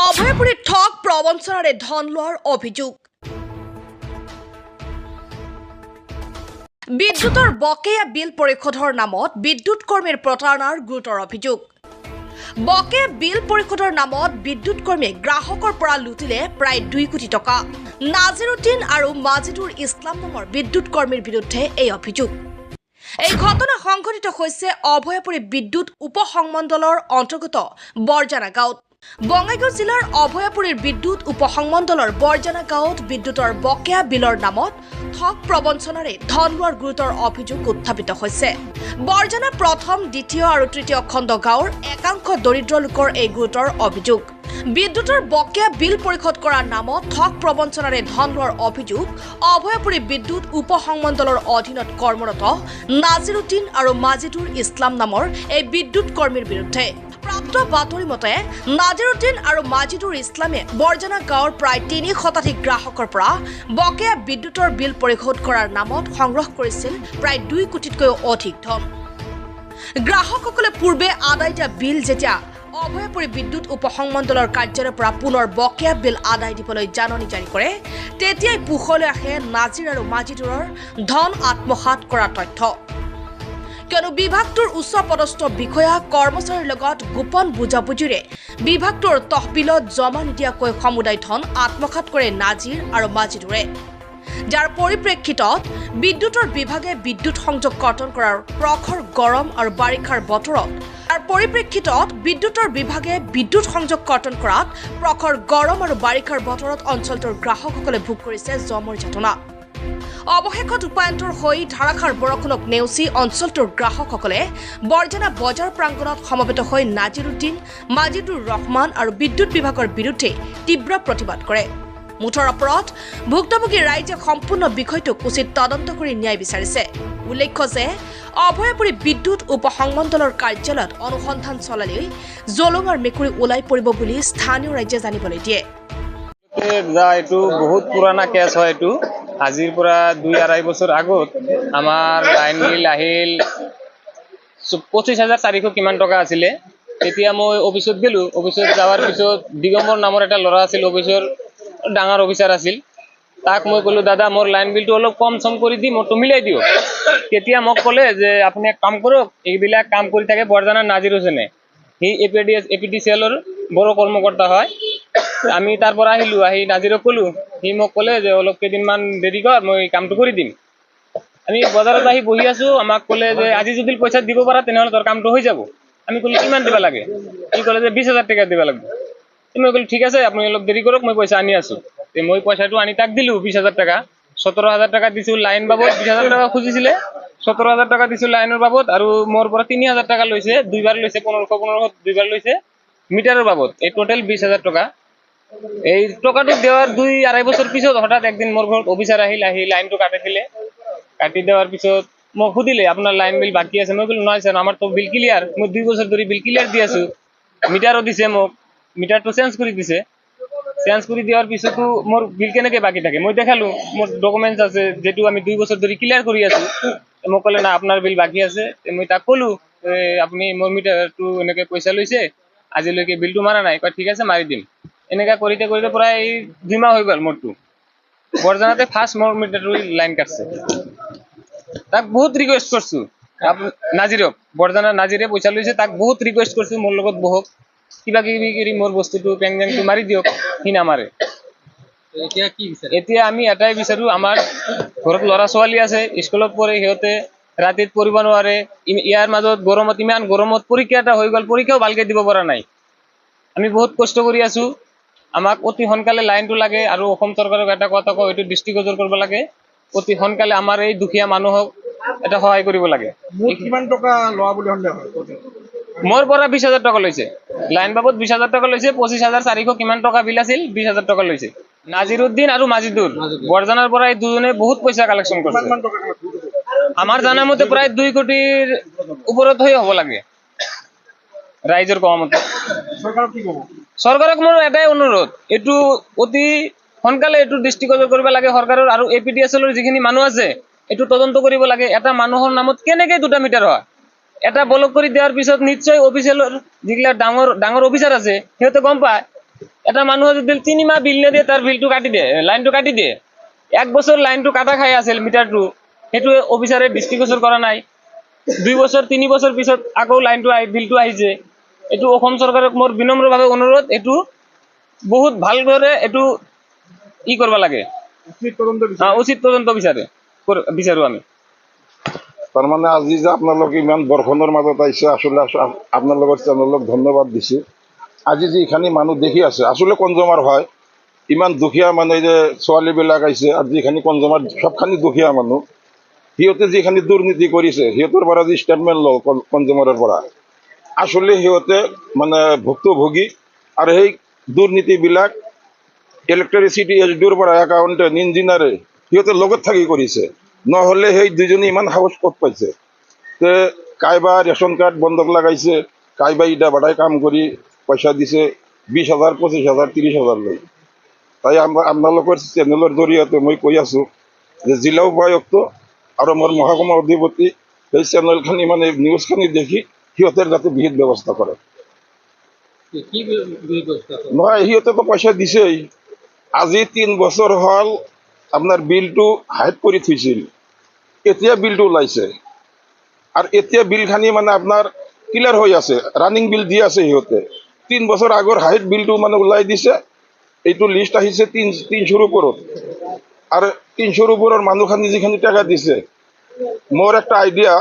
অভয়পুৰীৰ ঠক প্ৰবঞ্চনাৰে ধন লোৱাৰ অভিযোগ। বিদ্যুতৰ বকেয়া বিল পৰিশোধৰ নামত বিদ্যুৎ কৰ্মীৰ প্ৰতাৰণাৰ গুৰুতৰ অভিযোগ। বকেয়া বিল পৰিশোধৰ নামত বিদ্যুৎ কৰ্মীয়ে গ্ৰাহকৰ পৰা লুটিলে প্ৰায় 2 কোটি টকা। নাজিৰুদ্দিন আৰু মাজিদুৰ ইছলাম নামৰ বিদ্যুৎ কৰ্মীৰ বিৰুদ্ধে এই অভিযোগ। এই ঘটনা সংঘটিত হৈছে অভয়পুৰী বিদ্যুৎ উপসংমণ্ডলৰ অন্তৰ্গত বৰজানা গাঁৱত। বঙাইগাঁও জিলাৰ অভয়পুৰীৰ বিদ্যুৎ উপসংমণ্ডলৰ বৰজানা গাঁৱত বিদ্যুতৰ বকেয়া বিলৰ নামত ঠগ প্ৰবঞ্চনাৰে ধন লোৱাৰ গুৰুতৰ অভিযোগ উত্থাপিত হৈছে। বৰজানা প্ৰথম, দ্বিতীয় আৰু তৃতীয় খণ্ড গাঁৱৰ একাংশ দৰিদ্ৰ লোকৰ এই গুৰুতৰ অভিযোগ। বিদ্যুতৰ বকেয়া বিল পৰিশোধ কৰাৰ নামত ঠগ প্ৰবঞ্চনাৰে ধন লোৱাৰ অভিযোগ অভয়পুৰী বিদ্যুৎ উপসংমণ্ডলৰ অধীনত কৰ্মৰত নাজিৰুদ্দিন আৰু মাজিদুৰ ইছলাম নামৰ এই বিদ্যুৎ কৰ্মীৰ বিৰুদ্ধে। প্ৰাপ্ত বাতৰি মতে নাজিৰুদ্দিন আৰু মাজিদুৰ ইছলামে বৰজানা গাঁৱৰ প্ৰায় 3 শতাধিক গ্ৰাহকৰ পৰা বকেয়া বিদ্যুতৰ বিল পৰিশোধ কৰাৰ নামত সংগ্ৰহ কৰিছিল প্ৰায় 2 কোটিতকৈও অধিক ধন। গ্ৰাহকসকলে পূৰ্বে আদায় দিয়া বিল যেতিয়া অভয়পুৰী বিদ্যুৎ উপসংমণ্ডলৰ কাৰ্যালয়ৰ পৰা পুনৰ বকেয়া বিল আদায় দিবলৈ জাননী জাৰি কৰে, তেতিয়াই পোহৰলৈ আহে নাজিৰ আৰু মাজিদুৰৰ ধন আত্মসাৎ কৰাৰ তথ্য। কিয়নো বিভাগটোৰ উচ্চ পদস্থ বিষয়া কৰ্মচাৰীৰ লগত গোপন বুজাবুজিৰে বিভাগটোৰ তহবিলত জমা নিদিয়াকৈ সমুদায় ধন আত্মসাৎ কৰে নাজিৰ আৰু মাজিদুৰে। যাৰ পৰিপ্ৰেক্ষিতত বিদ্যুতৰ বিভাগে বিদ্যুৎ সংযোগ কৰ্তন কৰাৰ প্ৰখৰ গৰম আৰু বাৰিষাৰ বতৰত বিদ্যুৎ সংযোগ কৰ্তন কৰাত প্ৰখৰ গৰম আৰু বাৰিষাৰ বতৰত অঞ্চলটোৰ গ্ৰাহকসকলে ভোগ কৰিছে জমৰ যাতনা। অৱশেষত উপায়ন্তৰ হৈ ধাৰাসাৰ বৰষুণক নেওচি অঞ্চলটোৰ গ্ৰাহকসকলে বৰজানা বজাৰ প্ৰাংগণত সমবেত হৈ নাজিৰুদ্দিন, মাজিদুৰ ৰহমান আৰু বিদ্যুৎ বিভাগৰ বিৰুদ্ধে তীব্ৰ প্ৰতিবাদ কৰে। মুঠৰ ওপৰত ভুক্তভোগী ৰাইজে সম্পূৰ্ণ বিষয়টোক উচিত তদন্ত কৰি ন্যায় বিচাৰিছে। উল্লেখ্য যে অভয়পুৰী বিদ্যুৎ উপসংমণ্ডলৰ কাৰ্যালয়ত অনুসন্ধান চলালেই জলঙৰ মেকুৰী ওলাই পৰিব বুলি স্থানীয় ৰাইজে জানিবলৈ দিয়ে। এইটো বহুত পুৰণা কেছ হয়। এইটো আজিৰ পৰা 2-2.5 বছৰ আগত আমাৰ লাইন বিল আহিল 25,000 তাৰিখত কিমান টকা আছিলে। তেতিয়া মই অফিচত গেলো। অফিচত যাৱাৰ পিছত দিগম্বৰ নামৰ এটা ল'ৰা আছিল, অফিচৰ ডাঙৰ অফিচাৰ আছিল। তাক মই ক'লো, দাদা মোৰ লাইন বিলটো অলপ কম চম কৰি দি মোৰটো মিলাই দিয়ক। তেতিয়া মোক ক'লে যে আপুনি এক কাম কৰক, এইবিলাক কাম কৰি থাকে বৰজানা নাজিৰ হুছেইনে। সি APDCL বড়ো কৰ্মকৰ্তা হয়। আমি তাৰ পৰা আহিলো, আহি নাজিৰক ক'লো। সি মোক ক'লে যে অলপ কেইদিনমান দেৰি কৰ, মই কামটো কৰি দিম। আমি বজাৰত আহি বহি আছো, আমাক ক'লে যে আজি যদি পইচা দিব পাৰা তেনেহ'লে তোৰ কামটো হৈ যাব। আমি ক'লো কিমান দিব লাগে? সি ক'লে যে 20,000 টকা দিব লাগিব। মই ক'লো ঠিক আছে, আপুনি অলপ দেৰি কৰক, মই পইচা আনি আছো। মই পইচাটো আনি তাক দিলো 20,000 টকা। 17,000 টকা দিছো লাইন বাবদ, 20,000 টকা খুজিছিলে। 17,000 টকা দিছো লাইনৰ বাবদ আৰু মোৰ পৰা 3,000 টকা লৈছে, দুইবাৰ লৈছে, 1500 দুইবাৰ লৈছে মিটাৰৰ বাবদ। এই টোটেল 20,000 টকা। এই টকাটো দেওয়াৰ 2-2.5 বছৰ পিছত হঠাৎ একদিন মোৰ ঘৰত অফিচার আহিল, আহি লাইনটো কাটি দিলে। কাটি দেওয়ার পিছত মোক সুধিলে আপনার লাইন বিল বাকি আছে। মই বললো নয় স্যার, আমার তো বিল ক্লিয়ার, মই 2 বছর ধরে বিল ক্লিয়ার দি আছো। মিটারও দিছে মোক, মিটারটো চেঞ্জ কৰি দিছে। চেঞ্জ কৰি দেওয়াৰ পিছতো মোৰ বিল কেনেকে বাকি থাকে? মই দেখালো মোৰ ডকুমেন্টস আছে, যেটো আমি 2 বছৰ ধৰে ক্লিয়াৰ কৰি আছো। মোক ক'লে না আপনার বিল বাকি আছে। মই তাক ক'লো আপনি মোর মিটারটো এনেকে পইচা লৈছে, আজিলৈকে বিলটো মাৰা নাই। কয় ঠিক আছে মাৰি দিম। এনেকা কৰিতে কৰিতে প্ৰায় 2 মাহ হৈ গ'ল মোৰটো। বৰজানাতে ফাৰ্ষ্ট মোৰ মিটাৰটো লাইন কাটছে। তাক বহুত ৰিকুৱেষ্ট কৰছো নাজিৰক, বৰজানা নাজিৰে পইচা লৈছে, তাক বহুত ৰিকুৱেষ্ট কৰছো মোৰ লগত বহক, কিবা কিবি কৰি মোৰ বস্তুটো পেংজেংটো মাৰি দিয়ক। সি নামাৰে। এতিয়া আমি এটাই বিচাৰো, আমাৰ ঘৰত ল'ৰা ছোৱালী আছে, স্কুলত পঢ়ে, সিহঁতে ৰাতিত পঢ়িব নোৱাৰে। ইয়াৰ মাজত গৰমত, ইমান গৰমত পৰীক্ষা এটা হৈ গ'ল, পৰীক্ষাও ভালকে দিব পৰা নাই। আমি বহুত কষ্ট কৰি আছো। আমাক অতি সোনকালে লাইনটো লাগে আৰু অসম চৰকাৰক এটা কথা কওঁ, এইটো দৃষ্টিগোচৰ কৰিব লাগে। অতি সোনকালে আমাৰ এই দুখীয়া মানুহক এটা সহায় কৰিব লাগে। কিমান টকা লোৱা বুলি সন্দেহ হয়? মোৰ পৰা 20,000 টকা লৈছে লাইন বাবদ, 20,000 টকা লৈছে। 25,000 তাৰিখত কিমান টকা বিল আছিল, 20,000 টকা লৈছে। নাজিৰুদ্দিন আৰু মাজিদুৰ বৰজানাৰ পৰা এই দুজনে বহুত পইচা কালেকশ্যন কৰিছে। আমাৰ জানা মতে প্ৰায় 2 কোটিৰ ওপৰত হৈ হ'ব লাগে ৰাইজৰ কোৱা মতে। চৰকাৰক কি ক'ব? চৰকাৰক মোৰ এটাই অনুৰোধ, এইটো অতি সোনকালে এইটো দৃষ্টিগোচৰ কৰিব লাগে চৰকাৰৰ। আৰু APDCL যিখিনি মানুহ আছে এইটো তদন্ত কৰিব লাগে। এটা মানুহৰ নামত কেনেকৈ 2টা মিটাৰ হয়? এটা ব্লক কৰি দিয়াৰ পিছত নিশ্চয় অফিচিয়েলৰ যিবিলাক ডাঙৰ ডাঙৰ অফিচাৰ আছে সিহঁতে গম পায় এটা মানুহে যদি 3 মাহ বিল নিদিয়ে তাৰ বিলটো কাটি দিয়ে, লাইনটো কাটি দিয়ে। 1 বছৰ লাইনটো কাটা খাই আছিল মিটাৰটো, সেইটো অফিচাৰে দৃষ্টিগোচৰ কৰা নাই। 2 বছৰ 3 বছৰ পিছত আকৌ লাইনটো বিলটো আহিছে। এইটো অসম চৰকাৰক মোৰ বিনম্ৰভাৱে অনুৰোধ, এইটো বহুত ভালদৰে এইটো কৰিব লাগে। উচিত তদন্ত বিচাৰে। উচিত তদন্ত বিচাৰো আমি। তাৰমানে আজি যে আপোনালোকে ইমান বৰষুণৰ মাজত আহিছে, আসলে আপোনালোকৰ চেনেলক ধন্যবাদ দিছো। আজি যিখিনি মানুহ দেখি আছে, আসলে কনজুমাৰ হয়, ইমান দুখীয়া মানুহ যে ছোৱালীবিলাক আহিছে, আৰু যিখিনি কনজুমাৰ সবখিনি দুখীয়া মানুহ, সিহঁতে যিখিনি দুৰ্নীতি কৰিছে, সিহঁতৰ পৰা যি ষ্টেটমেণ্ট লওঁ কনজুমাৰৰ পৰা, আসলে সিহঁতে মানে ভুক্তভোগী, আৰু সেই দুৰ্নীতিবিলাক ইলেক্ট্ৰিচিটি এছডিঅ'ৰ পৰা একাউণ্টেণ্ট ইঞ্জিনিয়াৰে সিহঁতে লগত থাকি কৰিছে, নহ'লে সেই দুজনে ইমান সাহস ক'ত পাইছে। তে কাইবা ৰেচন কাৰ্ড বন্ধক লাগাইছে, কাইবা ইটা বাটাই কাম কৰি পইচা দিছে 20,000, 25,000, 30,000 লৈ। তাই আপোনালোকৰ চেনেলৰ জৰিয়তে মই কৈ আছোঁ যে জিলা উপায়ুক্ত আৰু মোৰ মহকুমা অধিপতি সেই চেনেলখিনি মানে নিউজখিনি দেখি সিহঁতে যাতে বিহিত ব্যৱস্থা কৰে। নহয়, সিহঁতেতো পইচা দিছেই। আজি 3 বছৰ হ'ল আপোনাৰ বিলটো হাইড কৰি থৈছিল, এতিয়া বিলটো ওলাইছে, আৰু এতিয়া বিলখানি মানে আপোনাৰ ক্লিয়াৰ হৈ আছে, ৰানিং বিল দি আছে সিহঁতে। 3 বছৰ আগৰ হাইড বিলটো মানে ওলাই দিছে, এইটো লিষ্ট আহিছে 300ৰ ওপৰত, আৰু 300ৰ ওপৰৰ মানুহখিনি যিখিনি টকা দিছে, মোৰ একটা আইডিয়া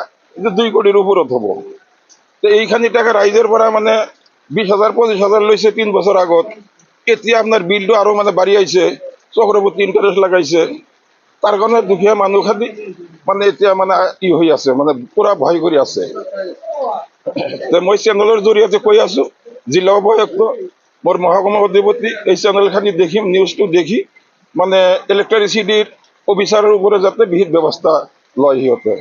যে 2 কোটিৰ ওপৰত হ'ব। তো এইখানি টাকা ৰাইজৰ পৰা মানে 20,000, 25,000 লৈছে 3 বছৰ আগত, এতিয়া আপোনাৰ বিলটো আৰু মানে বাঢ়ি আহিছে, চক্ৰবৰ্তী ইণ্টাৰেষ্ট লাগাইছে। তাৰ কাৰণে দুখীয়া মানুহখিনি মানে এতিয়া মানে ই হৈ আছে, মানে পুৰা ভয় কৰি আছে। মই চেনেলৰ জৰিয়তে কৈ আছো, জিলা উপায়ুক্ত, মোৰ মহকুমা অধিপতি এই চেনেলখিনি দেখি, নিউজটো দেখি মানে ইলেক্ট্ৰিচিটিৰ অফিচাৰৰ ওপৰত যাতে বিহিত ব্যৱস্থা লয় সিহঁতে।